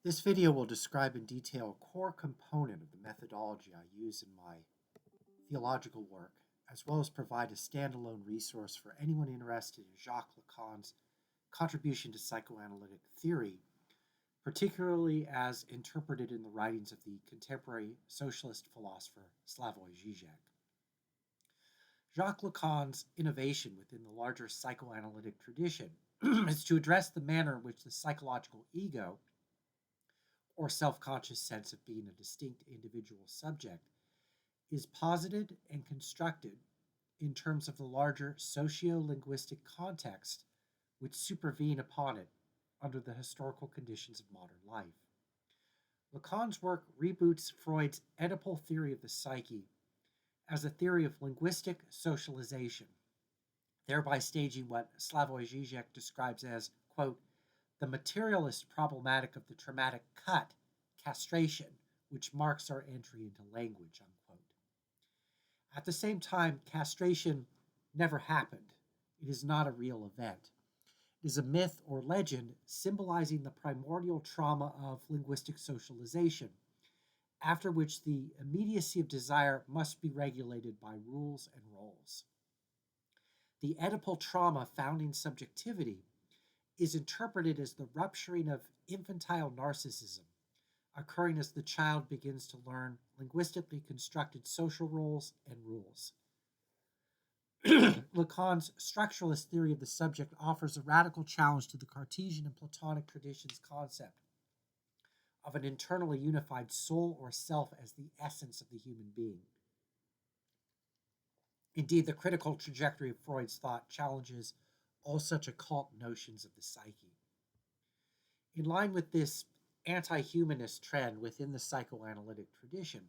This video will describe in detail a core component of the methodology I use in my theological work, as well as provide a standalone resource for anyone interested in Jacques Lacan's contribution to psychoanalytic theory, particularly as interpreted in the writings of the contemporary socialist philosopher Slavoj Žižek. Jacques Lacan's innovation within the larger psychoanalytic tradition is to address the manner in which the psychological ego, or self-conscious sense of being a distinct individual subject, is posited and constructed in terms of the larger socio-linguistic context which supervene upon it under the historical conditions of modern life. Lacan's work reboots Freud's Oedipal theory of the psyche as a theory of linguistic socialization, thereby staging what Slavoj Žižek describes as, quote, the materialist problematic of the traumatic cut, castration, which marks our entry into language, unquote. At the same time, castration never happened. It is not a real event. It is a myth or legend symbolizing the primordial trauma of linguistic socialization, after which the immediacy of desire must be regulated by rules and roles. The Oedipal trauma founding subjectivity is interpreted as the rupturing of infantile narcissism, occurring as the child begins to learn linguistically constructed social roles and rules. Lacan's structuralist theory of the subject offers a radical challenge to the Cartesian and Platonic traditions' concept of an internally unified soul or self as the essence of the human being. Indeed, the critical trajectory of Freud's thought challenges all such occult notions of the psyche. In line with this anti-humanist trend within the psychoanalytic tradition,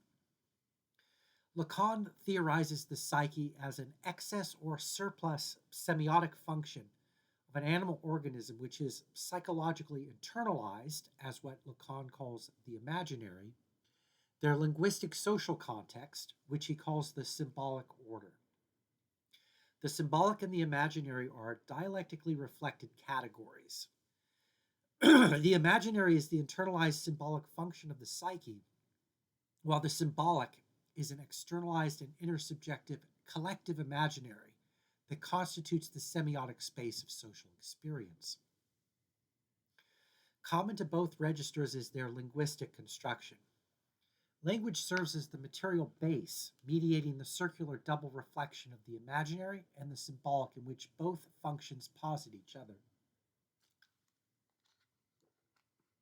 Lacan theorizes the psyche as an excess or surplus semiotic function of an animal organism which is psychologically internalized as what Lacan calls the imaginary, their linguistic social context, which he calls the symbolic order. The symbolic and the imaginary are dialectically reflected categories. The imaginary is the internalized symbolic function of the psyche, while the symbolic is an externalized and intersubjective collective imaginary that constitutes the semiotic space of social experience. Common to both registers is their linguistic construction. Language serves as the material base, mediating the circular double reflection of the imaginary and the symbolic in which both functions posit each other.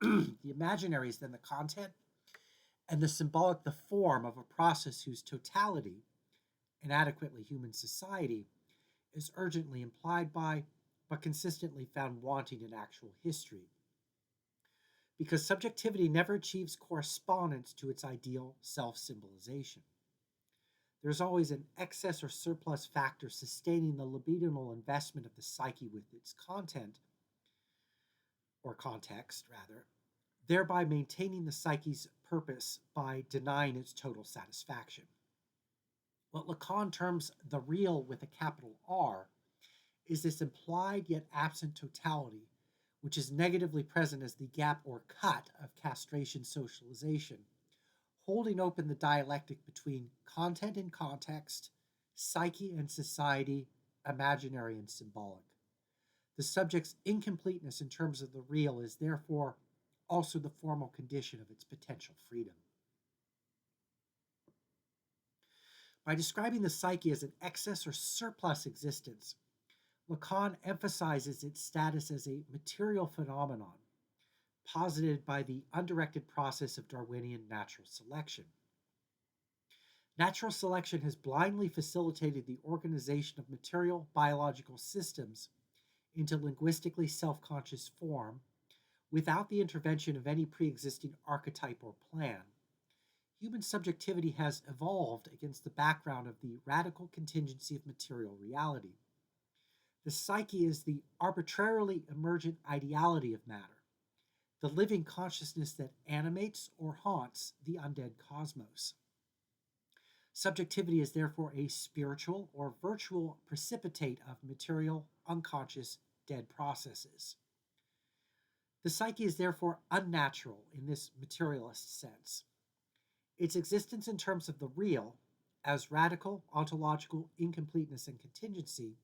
The imaginary is then the content, and the symbolic the form of a process whose totality, inadequately human society, is urgently implied by, but consistently found wanting in actual history. Because subjectivity never achieves correspondence to its ideal self-symbolization. There's always an excess or surplus factor sustaining the libidinal investment of the psyche with its content, or context rather, thereby maintaining the psyche's purpose by denying its total satisfaction. What Lacan terms the real with a capital R is this implied yet absent totality, which is negatively present as the gap or cut of castration socialization, holding open the dialectic between content and context, psyche and society, imaginary and symbolic. The subject's incompleteness in terms of the real is therefore also the formal condition of its potential freedom. By describing the psyche as an excess or surplus existence, Lacan emphasizes its status as a material phenomenon, posited by the undirected process of Darwinian natural selection. Natural selection has blindly facilitated the organization of material biological systems into linguistically self-conscious form without the intervention of any pre-existing archetype or plan. Human subjectivity has evolved against the background of the radical contingency of material reality. The psyche is the arbitrarily emergent ideality of matter, the living consciousness that animates or haunts the undead cosmos. Subjectivity is therefore a spiritual or virtual precipitate of material, unconscious, dead processes. The psyche is therefore unnatural in this materialist sense. Its existence in terms of the real, as radical ontological incompleteness and contingency,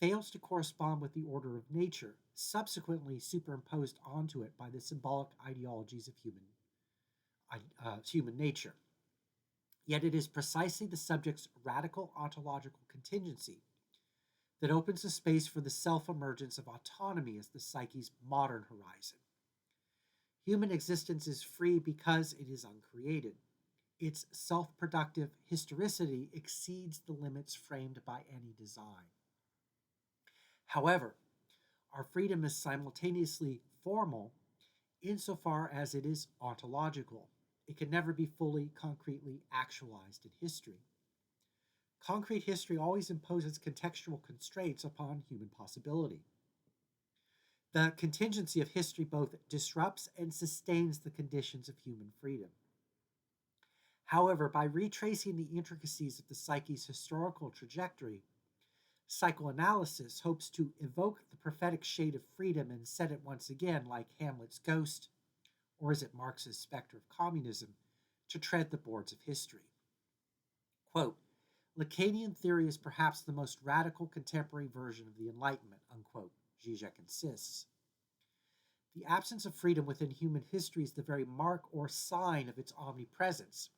fails to correspond with the order of nature, subsequently superimposed onto it by the symbolic ideologies of human nature. Yet it is precisely the subject's radical ontological contingency that opens the space for the self-emergence of autonomy as the psyche's modern horizon. Human existence is free because it is uncreated. Its self-productive historicity exceeds the limits framed by any design. However, our freedom is simultaneously formal insofar as it is ontological. It can never be fully, concretely actualized in history. Concrete history always imposes contextual constraints upon human possibility. The contingency of history both disrupts and sustains the conditions of human freedom. However, by retracing the intricacies of the psyche's historical trajectory, psychoanalysis hopes to evoke the prophetic shade of freedom and set it once again, like Hamlet's ghost, or is it Marx's specter of communism, to tread the boards of history. Quote, Lacanian theory is perhaps the most radical contemporary version of the Enlightenment, unquote, Žižek insists. The absence of freedom within human history is the very mark or sign of its omnipresence,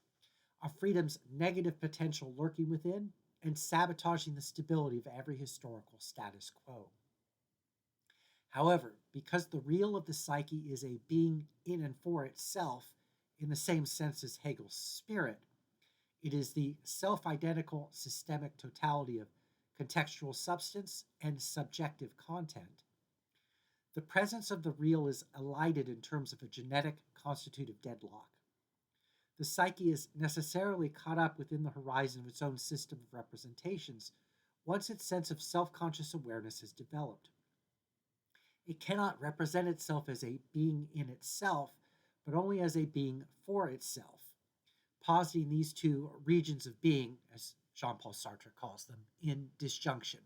of freedom's negative potential lurking within and sabotaging the stability of every historical status quo. However, because the real of the psyche is a being in and for itself, in the same sense as Hegel's spirit, it is the self-identical systemic totality of contextual substance and subjective content. The presence of the real is elided in terms of a genetic constitutive deadlock. The psyche is necessarily caught up within the horizon of its own system of representations once its sense of self-conscious awareness is developed. It cannot represent itself as a being in itself, but only as a being for itself, positing these two regions of being, as Jean-Paul Sartre calls them, in disjunction.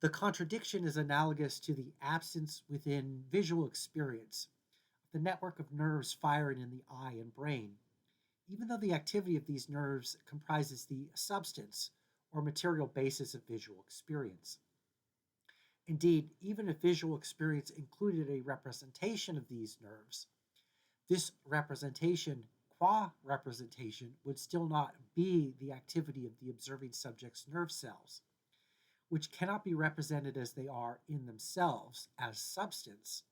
The contradiction is analogous to the absence within visual experience of the network of nerves firing in the eye and brain, even though the activity of these nerves comprises the substance or material basis of visual experience. Indeed, even if visual experience included a representation of these nerves, this representation, qua representation, would still not be the activity of the observing subject's nerve cells, which cannot be represented as they are in themselves as substance,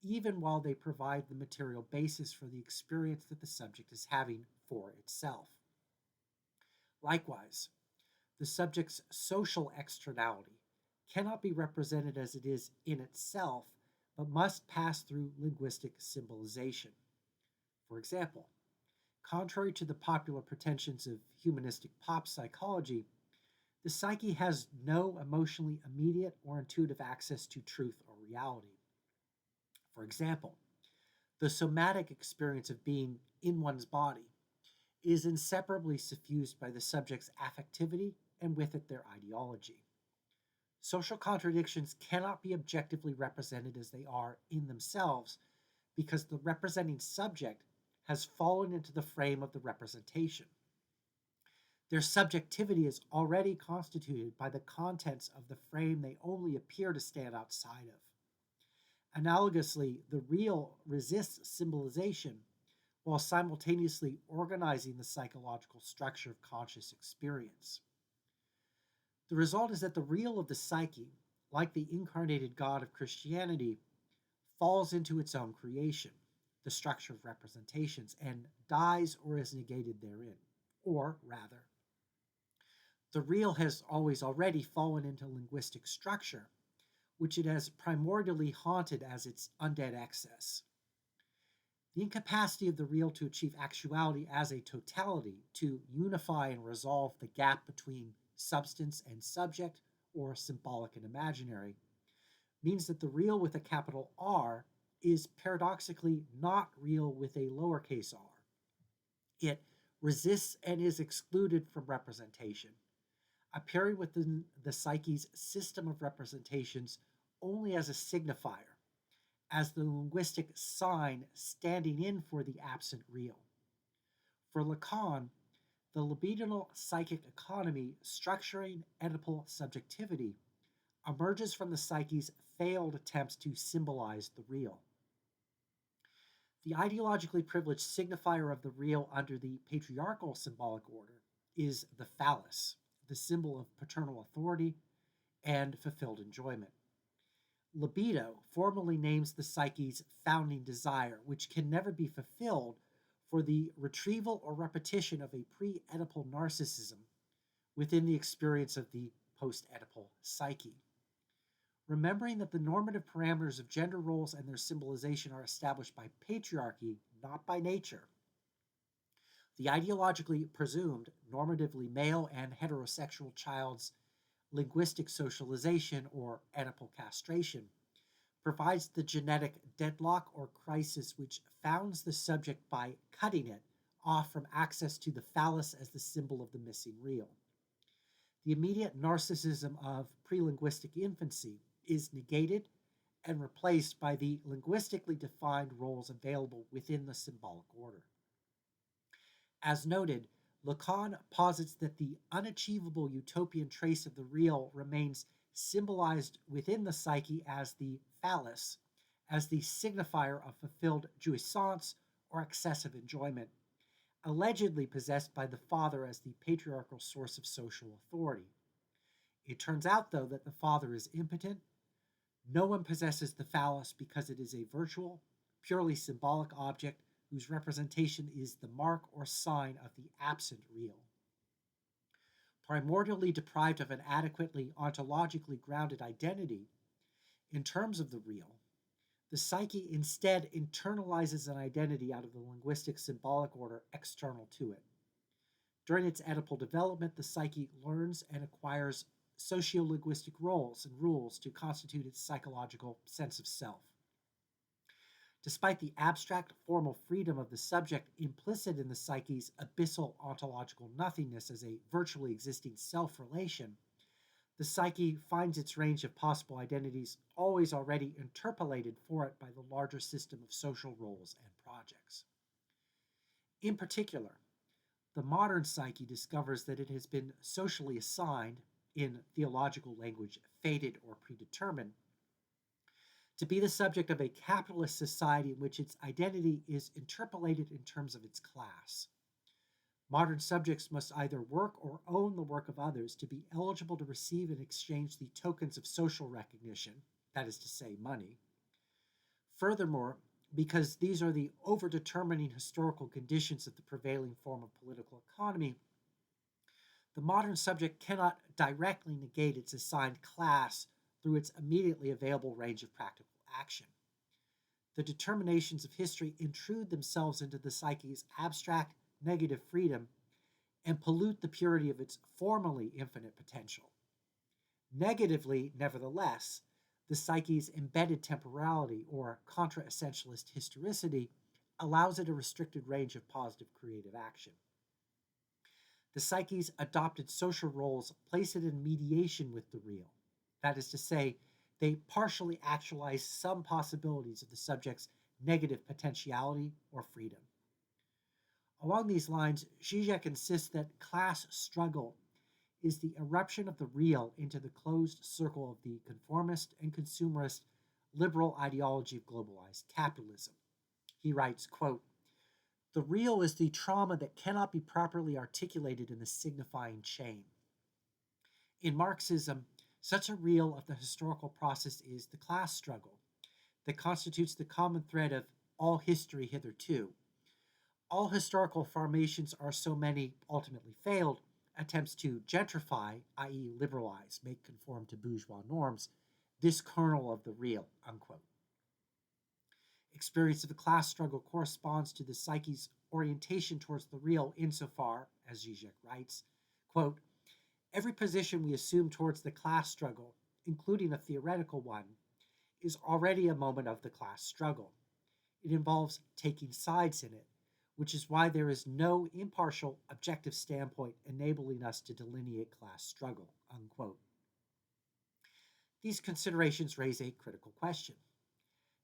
even while they provide the material basis for the experience that the subject is having for itself. Likewise, the subject's social externality cannot be represented as it is in itself, but must pass through linguistic symbolization. For example, contrary to the popular pretensions of humanistic pop psychology, the psyche has no emotionally immediate or intuitive access to truth or reality. For example, the somatic experience of being in one's body is inseparably suffused by the subject's affectivity and with it their ideology. Social contradictions cannot be objectively represented as they are in themselves because the representing subject has fallen into the frame of the representation. Their subjectivity is already constituted by the contents of the frame they only appear to stand outside of. Analogously, the real resists symbolization while simultaneously organizing the psychological structure of conscious experience. The result is that the real of the psyche, like the incarnated God of Christianity, falls into its own creation, the structure of representations, and dies or is negated therein. Or, rather, the real has already fallen into linguistic structure, which it has primordially haunted as its undead excess. The incapacity of the real to achieve actuality as a totality, to unify and resolve the gap between substance and subject, or symbolic and imaginary, means that the real with a capital R is paradoxically not real with a lowercase r. It resists and is excluded from representation, appearing within the psyche's system of representations only as a signifier, as the linguistic sign standing in for the absent real. For Lacan, the libidinal psychic economy structuring Oedipal subjectivity emerges from the psyche's failed attempts to symbolize the real. The ideologically privileged signifier of the real under the patriarchal symbolic order is the phallus, the symbol of paternal authority and fulfilled enjoyment. Libido formally names the psyche's founding desire, which can never be fulfilled, for the retrieval or repetition of a pre-Oedipal narcissism within the experience of the post-Oedipal psyche. Remembering that the normative parameters of gender roles and their symbolization are established by patriarchy, not by nature, the ideologically presumed normatively male and heterosexual child's linguistic socialization, or Oedipal castration, provides the genetic deadlock or crisis which founds the subject by cutting it off from access to the phallus as the symbol of the missing real. The immediate narcissism of prelinguistic infancy is negated and replaced by the linguistically defined roles available within the symbolic order. As noted, Lacan posits that the unachievable utopian trace of the real remains symbolized within the psyche as the phallus, as the signifier of fulfilled jouissance or excessive enjoyment, allegedly possessed by the father as the patriarchal source of social authority. It turns out, though, that the father is impotent. No one possesses the phallus because it is a virtual, purely symbolic object whose representation is the mark or sign of the absent real. Primordially deprived of an adequately ontologically grounded identity, in terms of the real, the psyche instead internalizes an identity out of the linguistic symbolic order external to it. During its Oedipal development, the psyche learns and acquires sociolinguistic roles and rules to constitute its psychological sense of self. Despite the abstract formal freedom of the subject implicit in the psyche's abyssal ontological nothingness as a virtually existing self-relation, the psyche finds its range of possible identities always already interpolated for it by the larger system of social roles and projects. In particular, the modern psyche discovers that it has been socially assigned, in theological language, fated or predetermined, to be the subject of a capitalist society in which its identity is interpolated in terms of its class. Modern subjects must either work or own the work of others to be eligible to receive and exchange the tokens of social recognition, that is to say, money. Furthermore, because these are the overdetermining historical conditions of the prevailing form of political economy, the modern subject cannot directly negate its assigned class through its immediately available range of practical action. The determinations of history intrude themselves into the psyche's abstract negative freedom and pollute the purity of its formally infinite potential. Negatively, nevertheless, the psyche's embedded temporality, or contra-essentialist historicity, allows it a restricted range of positive creative action. The psyche's adopted social roles place it in mediation with the real. That is to say, they partially actualize some possibilities of the subject's negative potentiality or freedom. Along these lines, Žižek insists that class struggle is the eruption of the real into the closed circle of the conformist and consumerist liberal ideology of globalized capitalism. He writes, quote, "The real is the trauma that cannot be properly articulated in the signifying chain. In Marxism, such a real of the historical process is the class struggle that constitutes the common thread of all history hitherto. All historical formations are so many ultimately failed attempts to gentrify, i.e. liberalize, make conform to bourgeois norms, this kernel of the real," unquote. Experience of the class struggle corresponds to the psyche's orientation towards the real insofar, as Žižek writes, quote, "Every position we assume towards the class struggle, including a theoretical one, is already a moment of the class struggle. It involves taking sides in it, which is why there is no impartial, objective standpoint enabling us to delineate class struggle," unquote. These considerations raise a critical question.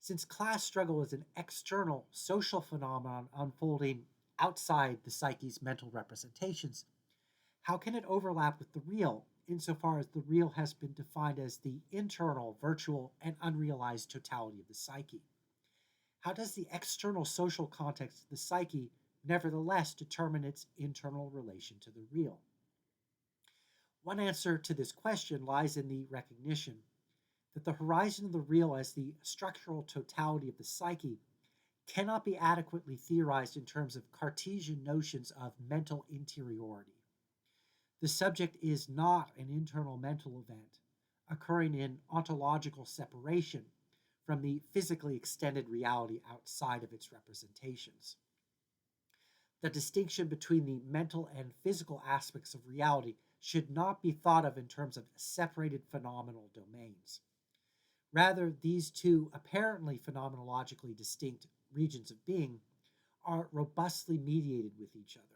Since class struggle is an external social phenomenon unfolding outside the psyche's mental representations, how can it overlap with the real, insofar as the real has been defined as the internal, virtual, and unrealized totality of the psyche? How does the external social context of the psyche nevertheless determine its internal relation to the real? One answer to this question lies in the recognition that the horizon of the real as the structural totality of the psyche cannot be adequately theorized in terms of Cartesian notions of mental interiority. The subject is not an internal mental event occurring in ontological separation from the physically extended reality outside of its representations. The distinction between the mental and physical aspects of reality should not be thought of in terms of separated phenomenal domains. Rather, these two apparently phenomenologically distinct regions of being are robustly mediated with each other.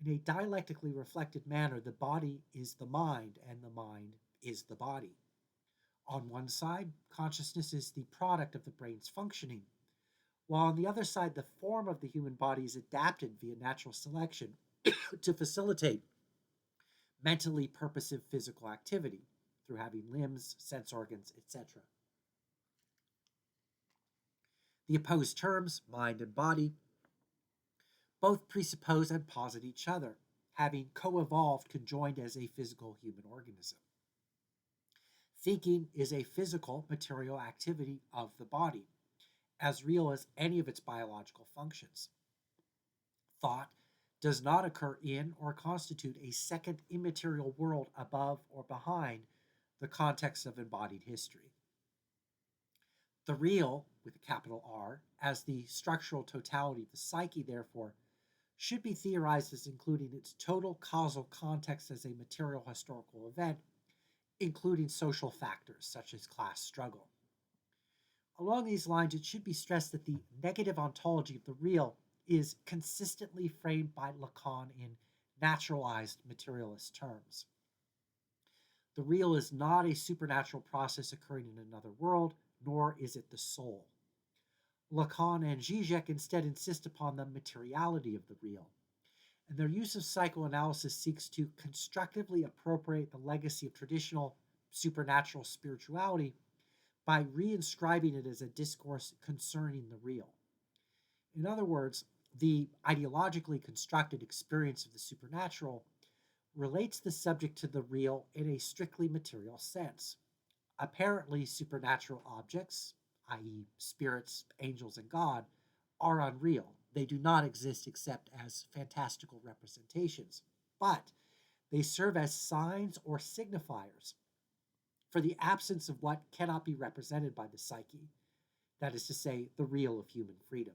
In a dialectically reflected manner, the body is the mind, and the mind is the body. On one side, consciousness is the product of the brain's functioning, while on the other side, the form of the human body is adapted via natural selection to facilitate mentally purposive physical activity through having limbs, sense organs, etc. The opposed terms, mind and body, both presuppose and posit each other, having co-evolved conjoined as a physical human organism. Thinking is a physical, material activity of the body, as real as any of its biological functions. Thought does not occur in or constitute a second immaterial world above or behind the context of embodied history. The real, with a capital R, as the structural totality of the psyche, therefore, should be theorized as including its total causal context as a material historical event, including social factors such as class struggle. Along these lines, it should be stressed that the negative ontology of the real is consistently framed by Lacan in naturalized materialist terms. The real is not a supernatural process occurring in another world, nor is it the soul. Lacan and Žižek instead insist upon the materiality of the real, and their use of psychoanalysis seeks to constructively appropriate the legacy of traditional supernatural spirituality by reinscribing it as a discourse concerning the real. In other words, the ideologically constructed experience of the supernatural relates the subject to the real in a strictly material sense. Apparently supernatural objects, i.e., spirits, angels, and God, are unreal. They do not exist except as fantastical representations, but they serve as signs or signifiers for the absence of what cannot be represented by the psyche, that is to say, the real of human freedom.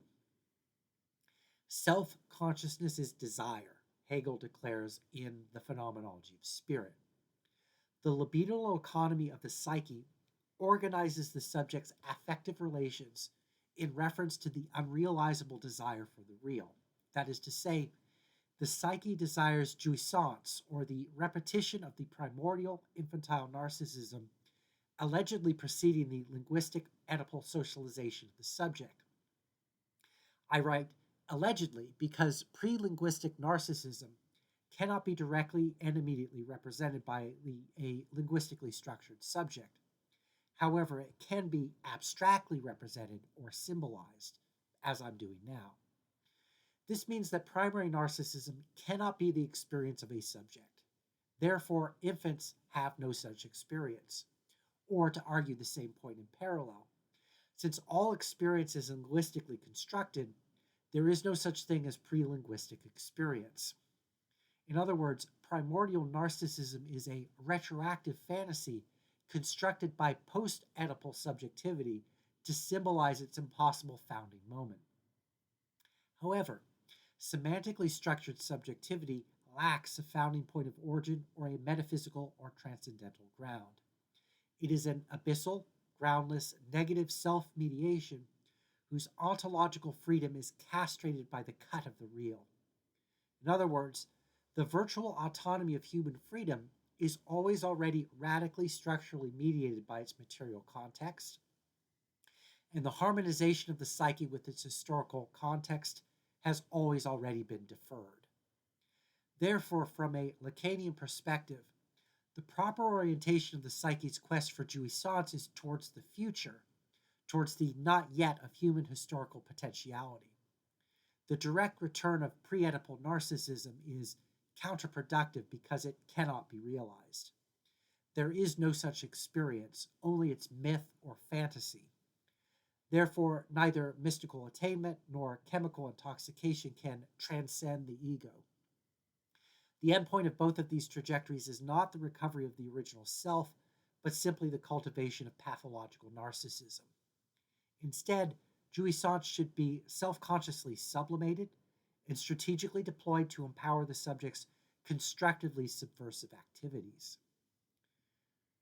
Self-consciousness is desire, Hegel declares in The Phenomenology of Spirit. The libidinal economy of the psyche organizes the subject's affective relations in reference to the unrealizable desire for the real. That is to say, the psyche desires jouissance, or the repetition of the primordial infantile narcissism allegedly preceding the linguistic Oedipal socialization of the subject. I write allegedly because pre-linguistic narcissism cannot be directly and immediately represented by a linguistically structured subject. However, it can be abstractly represented or symbolized, as I'm doing now. This means that primary narcissism cannot be the experience of a subject. Therefore, infants have no such experience. Or, to argue the same point in parallel, since all experience is linguistically constructed, there is no such thing as pre-linguistic experience. In other words, primordial narcissism is a retroactive fantasy constructed by post-Oedipal subjectivity to symbolize its impossible founding moment. However, semantically structured subjectivity lacks a founding point of origin or a metaphysical or transcendental ground. It is an abyssal, groundless, negative self-mediation whose ontological freedom is castrated by the cut of the real. In other words, the virtual autonomy of human freedom is always already radically structurally mediated by its material context, and the harmonization of the psyche with its historical context has always already been deferred. Therefore, from a Lacanian perspective, the proper orientation of the psyche's quest for jouissance is towards the future, towards the not yet of human historical potentiality. The direct return of pre-Oedipal narcissism is counterproductive because it cannot be realized. There is no such experience, only its myth or fantasy. Therefore, neither mystical attainment nor chemical intoxication can transcend the ego. The endpoint of both of these trajectories is not the recovery of the original self, but simply the cultivation of pathological narcissism. Instead, jouissance should be self-consciously sublimated and strategically deployed to empower the subject's constructively subversive activities.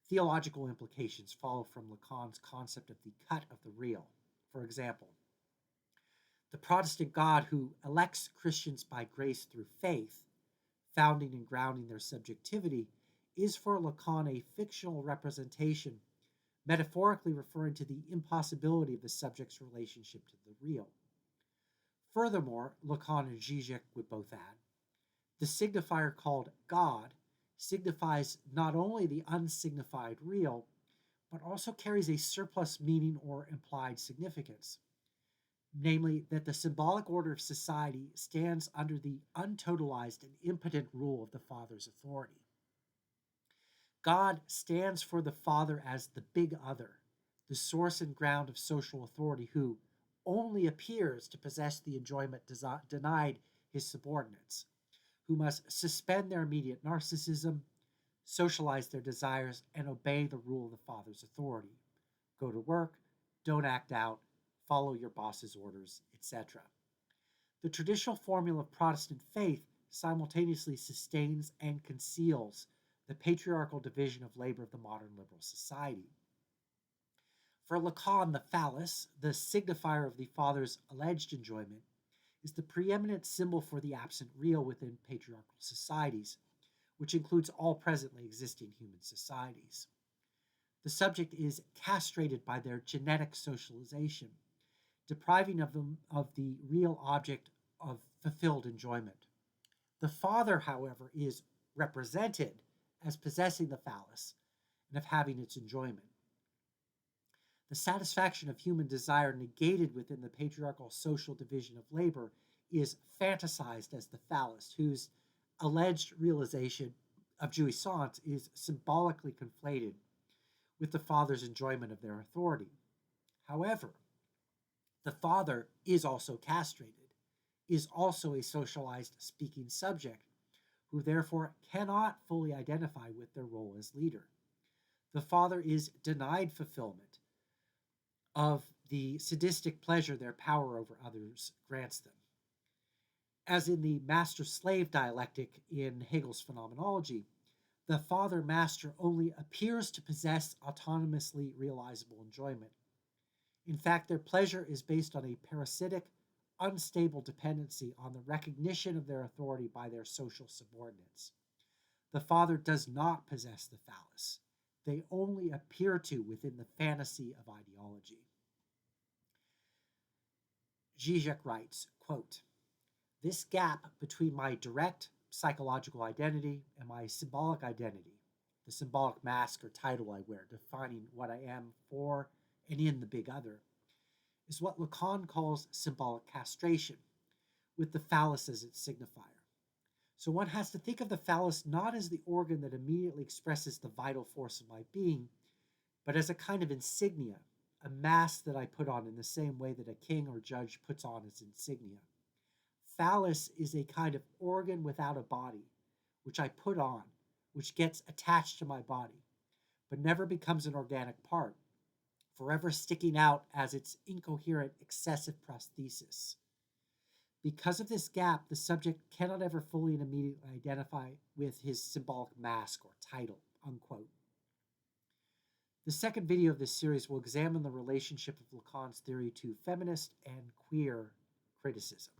Theological implications follow from Lacan's concept of the cut of the real. For example, the Protestant God who elects Christians by grace through faith, founding and grounding their subjectivity, is for Lacan a fictional representation, metaphorically referring to the impossibility of the subject's relationship to the real. Furthermore, Lacan and Žižek would both add, the signifier called God signifies not only the unsignified real, but also carries a surplus meaning or implied significance, namely that the symbolic order of society stands under the untotalized and impotent rule of the Father's authority. God stands for the Father as the big other, the source and ground of social authority, who only appears to possess the enjoyment denied his subordinates, who must suspend their immediate narcissism, socialize their desires, and obey the rule of the Father's authority. Go to work, don't act out, follow your boss's orders, etc. The traditional formula of Protestant faith simultaneously sustains and conceals the patriarchal division of labor of the modern liberal society. For Lacan, the phallus, the signifier of the Father's alleged enjoyment, is the preeminent symbol for the absent real within patriarchal societies, which includes all presently existing human societies. The subject is castrated by their genetic socialization, depriving them of the real object of fulfilled enjoyment. The Father, however, is represented as possessing the phallus and of having its enjoyment. The satisfaction of human desire negated within the patriarchal social division of labor is fantasized as the phallus, whose alleged realization of jouissance is symbolically conflated with the Father's enjoyment of their authority. However, the Father is also castrated, is also a socialized speaking subject, who therefore cannot fully identify with their role as leader. The Father is denied fulfillment of the sadistic pleasure their power over others grants them. As in the master-slave dialectic in Hegel's phenomenology, the father-master only appears to possess autonomously realizable enjoyment. In fact, their pleasure is based on a parasitic, unstable dependency on the recognition of their authority by their social subordinates. The Father does not possess the phallus. They only appear to within the fantasy of ideology. Žižek writes, quote, "This gap between my direct psychological identity and my symbolic identity, the symbolic mask or title I wear, defining what I am for and in the big other, is what Lacan calls symbolic castration, with the phallus as its signifier. So one has to think of the phallus not as the organ that immediately expresses the vital force of my being, but as a kind of insignia, a mask that I put on in the same way that a king or judge puts on its insignia. Phallus is a kind of organ without a body, which I put on, which gets attached to my body, but never becomes an organic part, forever sticking out as its incoherent, excessive prosthesis. Because of this gap, the subject cannot ever fully and immediately identify with his symbolic mask or title," unquote. The second video of this series will examine the relationship of Lacan's theory to feminist and queer criticism.